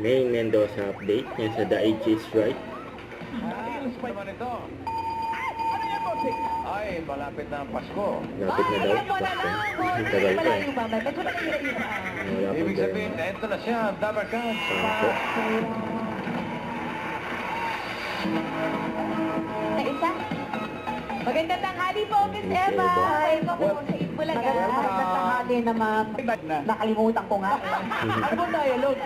May Mendoza update yan sa The Age is Right. Ayos pa naman ito. Ano yan, bossing? Ay, malapit na ang Pasko. Lapit na daw. Tagal pa eh. Wala pang Ibig sabihin, ito na siya, Dabber Cats. Sa isa. Magandang tanghali po, Miss Eva. Ay, ko po sa Itbulaga. Magandang tanghali naman. Nakalimutan ko nga. Ano bang dialogue?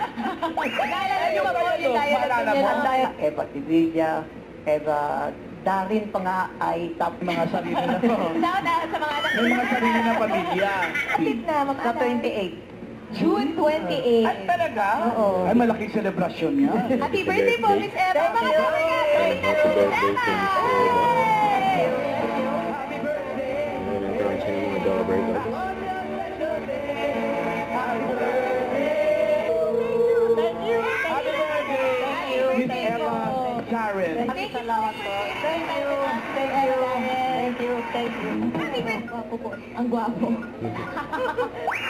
Naalala niyo ba po yung dialogue niya? Eva Tivilla, Eva Darin pa nga ay top Mga sarili na to. Shout out sa mga anak May mga sarili na pamilya. Kapit na, mga sa anak. 28. June 28. Ay, talaga? Oo. Ay, malaking selebrasyon niya. Happy birthday po, Miss Eva. Mga kapatid. Happy birthday to Miss Eva. Happy birthday! Ano lang taon siya ng mga Dabber Cats. Happy birthday! Miss Eva Karen. Salamat po. Thank you. Thank you. Thank you. Thank you. Happy birthday. Gwapo po. Ang gwapo.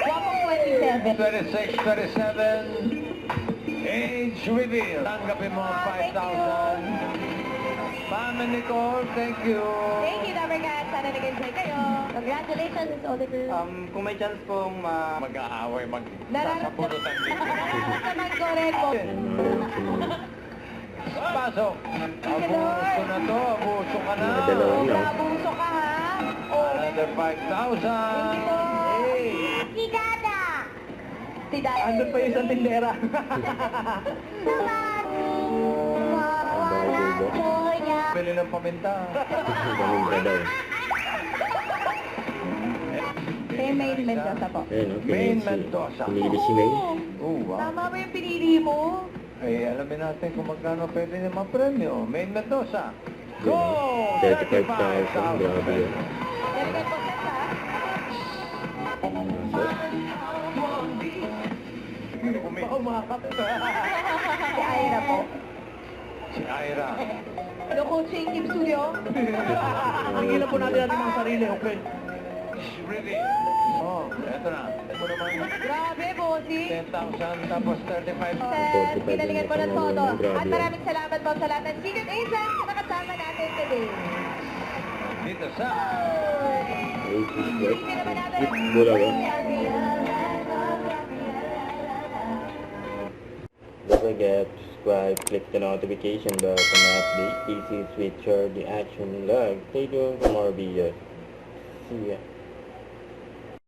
Gwapong 27. 26, 27. Age reveal. Tanggapin mo ang 5,000. Ma'am and Nicole, thank you. Thank you, Dabber Cats. Sana nag-enjoy kayo. Congratulations, Miss Oliver. Kung may chance pong Mag-aaway, Nararamdaman magsasapunutan dito. ko rin po. Pasok. Abuso na to. Abuso ka na. Mga dalawang lang. Nabuso ka, ha? Another 5,000. Hey. Si Dada. Si Dada. andun pa yung isang tindera. Bili ng paminta. Paminta daw. Kay Maine Mendoza po. Ayun, okay. Maine Mendoza. Pinili si Maine. Oh, wow. Tama ba yung pinili mo? Ay, alamin natin kung magkano pwede niya ma-premyo. Maine Mendoza. Go! 35,000. Grabe yun. Very good po, Seth, ha? Umakap. Si Ira po. Si Ira. Hello, coaching Team Studio. Tigilan po natin ating mga sarili, okay? She's ready. Oh, eto na. Ito naman. Grabe, bossing. 10,000 tapos 35. Seth, pinalingan po ng todo. Grabe. At maraming salamat po sa lahat ng secret agents na nakasama natin today. Dito sa... Age is Right. Hindi naman natin. Bulaga. Don't forget to subscribe, click the notification bell for my update. This is with the Action Live. Stay tuned for more videos. See ya.